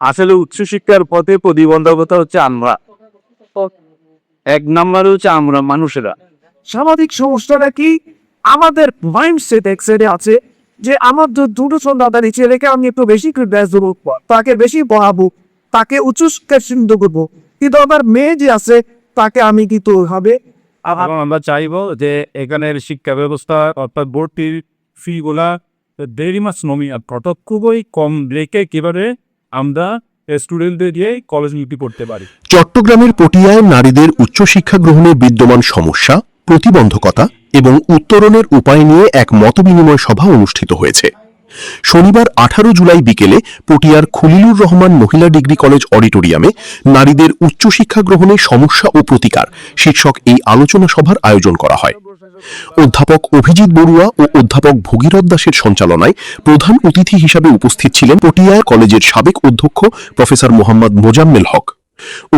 আসলে উচ্চশিক্ষার পথে প্রতিবন্ধকতা হচ্ছে আমরা, এক নাম্বার হচ্ছে আমরা মানুষেরা। সামাজিক সমস্যাটা কি? আমাদের মাইন্ডসেট এক সাইডে আছে যে আমার দুটো সন্তান ছেলেকে আমি একটু বেশি ক্রিটিসাইজ দেবো, তাকে বেশি পড়াবো, তাকে উচ্চ শিক্ষা সিদ্ধ করবো, কিন্তু আমার মেয়ে যে আছে তাকে আমি কিন্তু ওইভাবে এবং আমরা চাইবো যে এখানের শিক্ষা ব্যবস্থা অর্থাৎ ভর্তির ফি গুলা ভেরি মাছ নমিয়া কটক খুবই কম রেখে কিভাবে আমরা স্টুডেন্টদের দিয়ে কলেজ নিতে করতে পারি। চট্টগ্রামের পটিয়ায় নারীদের উচ্চশিক্ষা গ্রহণে বিদ্যমান সমস্যা, প্রতিবন্ধকতা এবং উত্তরণের উপায় নিয়ে এক মতবিনিময় সভা অনুষ্ঠিত হয়েছে। শনিবার 18 জুলাই বিকেলে পটিয়ার খলিলুর রহমান মহিলা ডিগ্রি কলেজ অডিটোরিয়ামে নারীদের উচ্চশিক্ষা গ্রহণে সমস্যা ও প্রতিকার শীর্ষক এই আলোচনা সভার আয়োজন করা হয়। অধ্যাপক অভিজিৎ বড়ুয়া ও অধ্যাপক ভগীরথ দাসের সঞ্চালনায় প্রধান অতিথি হিসাবে উপস্থিত ছিলেন পটিয়া কলেজের সাবেক অধ্যক্ষ প্রফেসর মোহাম্মদ মোজাম্মেল হক।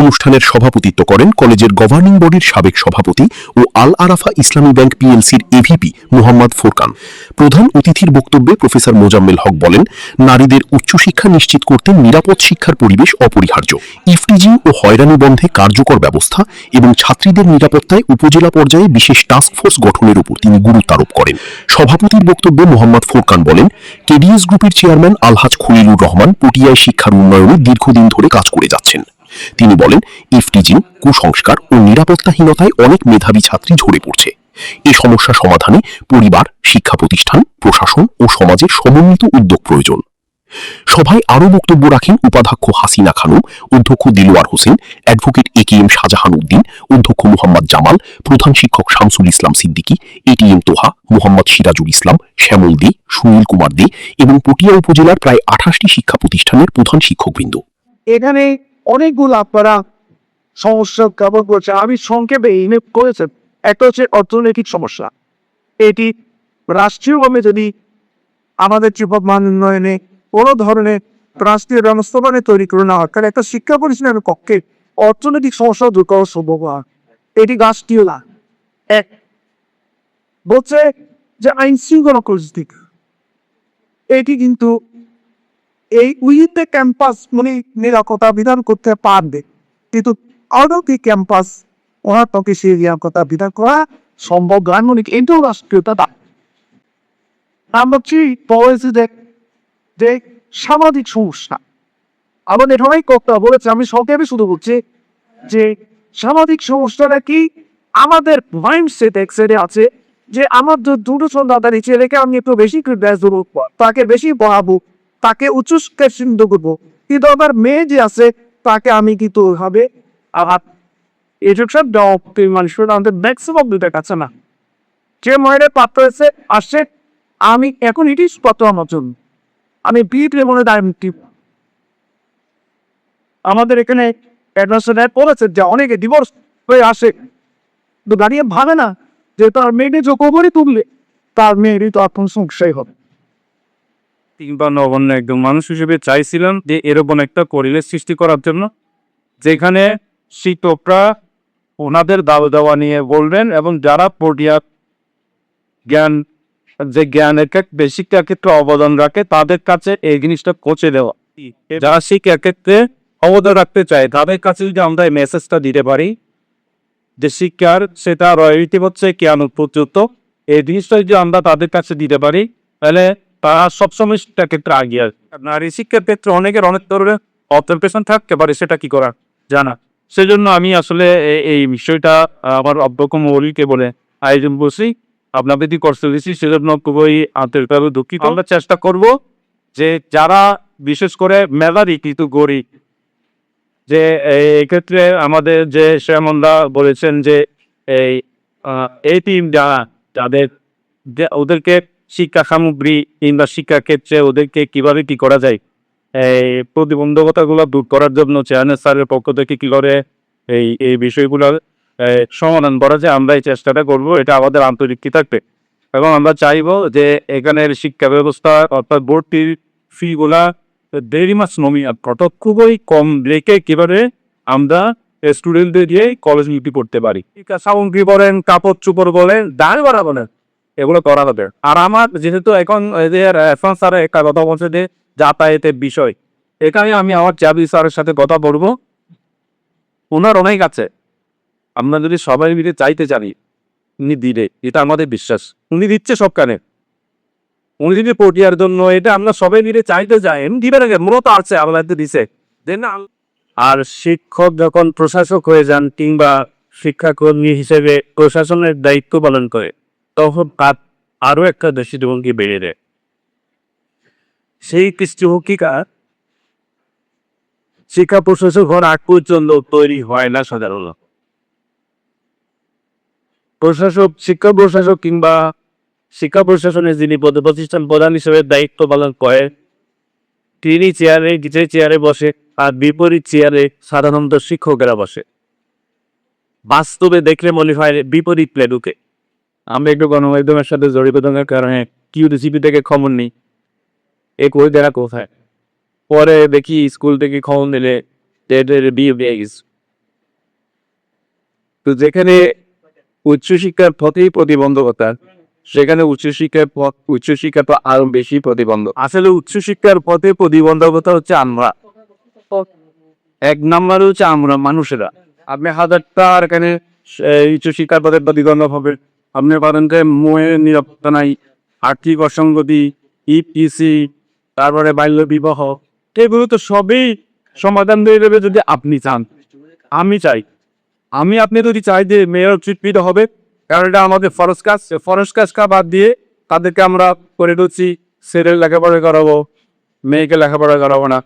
অনুষ্ঠানের সভাপতিত্ব করেন কলেজের গভর্নিং বডির সাবেক সভাপতি ও আল আরাফা ইসলামী ব্যাংক পিএলসির এভিপি মোহাম্মদ ফোরকান। প্রধান অতিথির বক্তব্যে প্রফেসর মোজাম্মেল হক বলেন, নারীদের উচ্চশিক্ষা নিশ্চিত করতে নিরাপদ শিক্ষার পরিবেশ অপরিহার্য। ইফটিজিং ও হয়রানি বন্ধে কার্যকর ব্যবস্থা এবং ছাত্রীদের নিরাপত্তায় উপজেলা পর্যায়ে বিশেষ টাস্কফোর্স গঠনের উপর তিনি গুরুত্ব আরোপ করেন। সভাপতির বক্তব্যে মোহাম্মদ ফোরকান বলেন, কেডিএস গ্রুপের চেয়ারম্যান আলহাজ খলিলুর রহমান পটিয়ায় শিক্ষার উন্নয়নে দীর্ঘদিন ধরে কাজ করে যাচ্ছেন। তিনি বলেন, ইফটিজিং, কুসংস্কার ও নিরাপত্তাহীনতায় অনেক মেধাবী ছাত্রী ঝরে পড়ছে। এ সমস্যা সমাধানে পরিবার, শিক্ষা প্রতিষ্ঠান, প্রশাসন ও সমাজের সমন্বিত উদ্যোগ প্রয়োজন। সভায় আরও বক্তব্য রাখেন উপাধ্যক্ষ হাসিনা খানম, অধ্যক্ষ দিলওয়ার হোসেন, অ্যাডভোকেট একেএম শাহজাহান উদ্দিন, অধ্যক্ষ মোহাম্মদ জামাল, প্রধান শিক্ষক শামসুল ইসলাম সিদ্দিকী, এটিএম তোহা, মোহাম্মদ সিরাজুল ইসলাম, শ্যামল দে, সুনীল কুমার দে এবং পটিয়া উপজেলার প্রায় 28টি শিক্ষা প্রতিষ্ঠানের প্রধান শিক্ষকবৃন্দ। এখানে অনেকগুলো আপনারা সমস্যা কভার করছে। আমি সংক্ষেপে ইমেল করেছেন। একটা হচ্ছে অর্থনৈতিক সমস্যা। এটি রাষ্ট্রীয়ভাবে যদি আমাদের জীবন মান উন্নয়নে কোনো ধরনের রাষ্ট্রীয় ব্যবস্থাপনা তৈরি করে না হয়, কারণ একটা শিক্ষা প্রতিষ্ঠানের পক্ষে অর্থনৈতিক সমস্যা দূর করা সম্ভব হয়। এটি রাষ্ট্রীয় না। এক বলছে যে আইন শৃঙ্খলা পরিস্থিতি, এটি কিন্তু এই উইথ ক্যাম্পাস মানে নিরাপত্তা বিধান করতে পারবে, কিন্তু আউট অফ দি ক্যাম্পাস ওনার পক্ষে সেই নিরাপত্তা বিধান করা সম্ভব নয়। মানে এটাও রাষ্ট্রীয়তা। নাম্বার 3 বলেছে যে সামাজিক সমস্যা। আমাদের অনেক কথা বলেছে, আমি সংক্ষেপে শুধু বলছি যে সামাজিক সমস্যাটা কি? আমাদের মাইন্ডসেট এক সাইডে আছে যে আমার দুটো সন্তান ছেলেকে আমি একটু বেশি ক্রিটিসাইজ দেবো, তাকে বেশি পড়াবো, তাকে উচ্চ শিক্ষা সিদ্ধ করবো, কিন্তু আমার মেয়ে যে আছে তাকে আমি কিন্তু ওইভাবে এডুকেশন দেওয়া মানুষের আমাদের ম্যাক্সিমাম দুটো কাছে না। যে মায়ের পাত্র এসে আসছে, আমি এখন ইটিস পাত্র আমার জন্য আমি বিয়ে মনে দাঁড়িয়ে। আমাদের এখানে অ্যাডভান্স বলেছে যে অনেকে ডিভোর্স হয়ে আসে, তো দাঁড়িয়ে ভাবে না যে তার মেয়েকে যোগ্য করে তুললে তার মেয়েরই তো এখন সমস্যাই হবে। কিংবা নগণ্য একজন মানুষ হিসেবে চাইছিলাম যে এরকম একটা পরিবেশ সৃষ্টি করার জন্য যেখানে শিক্ষকরা ওনাদের দাওয়া দেওয়া নিয়ে বলবেন এবং যারা পটিয়া জ্ঞানের শিক্ষার ক্ষেত্রে অবদান রাখে তাদের কাছে এই জিনিসটা পৌঁছে দেওয়া। যারা শিক্ষার ক্ষেত্রে অবদান রাখতে চায় তাদের কাছে যদি আমরা এই মেসেজটা দিতে পারি যে শিক্ষার সেটা রয়্যালটি হচ্ছে জ্ঞান পর্যন্ত, এই জিনিসটা যদি আমরা তাদের কাছে দিতে পারি তাহলে তারা সবসময় শিক্ষার ক্ষেত্রে আগিয়ে আসবে। নারী শিক্ষার ক্ষেত্রে অনেকের অনেক ধরনের অবজারভেশন থাকতে পারে, সেটা কি করা জানা। সেজন্য আমি আসলে এই বিষয়টা আমার অব্যক্ষ মৌলিকে বলে আয়োজন করছি, আপনাদের কি করতে দিচ্ছি, সেজন্য খুবই আন্তরিকভাবে দুঃখিত। আমরা চেষ্টা করব যে যারা বিশেষ করে মেধাবী কিন্তু গরিব, যে এক্ষেত্রে আমাদের যে শ্যামনদা বলেছেন যে এই টিম যাদের ওদেরকে শিক্ষা সামগ্রী কিংবা শিক্ষা ক্ষেত্রে ওদেরকে কিভাবে কি করা যায় এই প্রতিবন্ধকতাগুলো দূর করার জন্য চেয়ারম্যান স্যারের পক্ষ থেকে কি করে এই বিষয়গুলো সমাধান করা যায়, আমরা এই চেষ্টাটা করব। এটা আমাদের আন্তরিক থাকবে এবং আমরা চাইবো যে এখানের শিক্ষা ব্যবস্থা অর্থাৎ ভর্তির ফি গুলা ভেরি মাছ নমিয়া কটক খুবই কম রেখে কিভাবে আমরা স্টুডেন্টদের দিয়ে কলেজ নিতে করতে পারি। শিক্ষা সামগ্রী বলেন, কাপড় চোপড় বলেন, দাঁড় বাড়া বলেন, এগুলো করা হবে। আর আমার যেহেতু এখন স্যার একটা কথা বলছে যে যাতায়াতের বিষয়, এখানে আমি আমার জাবি স্যারের সাথে কথা বলবো, ওনার অনেক আছে, আমরা যদি সবাই মিলে চাইতে জানি উনি দিলে, এটা আমাদের বিশ্বাস, উনি দিচ্ছে সব কানে, উনি যদি পটিয়ার জন্য এটা আমরা সবাই মিলে চাইতে যাই দিবে না, মূলত আছে আল্লাহ দিছে দেন না। আর শিক্ষক যখন প্রশাসক হয়ে যান কিংবা শিক্ষাকর্মী হিসেবে প্রশাসনের দায়িত্ব পালন করে, তখন তার আরো একটা দৃষ্টিভঙ্গি বেড়ে যায়। সেই দৃষ্টিভঙ্গিকা শিক্ষা প্রশাসক হওয়ার আগ পর্যন্ত তৈরি হয় না সাধারণত। প্রশাসক, শিক্ষা প্রশাসক কিংবা শিক্ষা প্রশাসনের যিনি প্রতিষ্ঠান প্রধান হিসেবে দায়িত্ব পালন করে, তিনি যে চেয়ারে বসে আর বিপরীত চেয়ারে সাধারণত শিক্ষকেরা বসে। বাস্তবে দেখলে মনে হয় বিপরীত প্লেডুকে। আমরা একটু গণমাধ্যমের সাথে জড়িত থাকার কারণে কিউডিসিপি থেকে খবর নেই এ কই দেখা কোথায়, পরে দেখি স্কুল থেকে খবর নিলে বিয়ে গেছে। তো যেখানে উচ্চশিক্ষার পথেই প্রতিবন্ধকতা, সেখানে উচ্চশিক্ষা তো আরো বেশি প্রতিবন্ধক। আসলে উচ্চশিক্ষার পথে প্রতিবন্ধকতা হচ্ছে আমরা, এক নাম্বার হচ্ছে আমরা মানুষেরা। আপনি হাজারটা এখানে উচ্চশিক্ষার পথে প্রতিবন্ধক হবে, আপনি পারেন যে মোয়ের নিরাপত্তা নাই, আর্থিক অসঙ্গতি, ইপিসি, তারপরে বাল্য বিবাহ, এগুলো তো সবই সমাধান হয়ে যাবে যদি আপনি চান, আমি চাই। আপনি যদি চাই যে মেয়ের চিৎপিত হবে, কারণ এটা আমাদের ফরজ কাজটা বাদ দিয়ে তাদেরকে আমরা করে দিচ্ছি ছেলের লেখাপড়া করাবো, মেয়েকে লেখাপড়া করাবো না।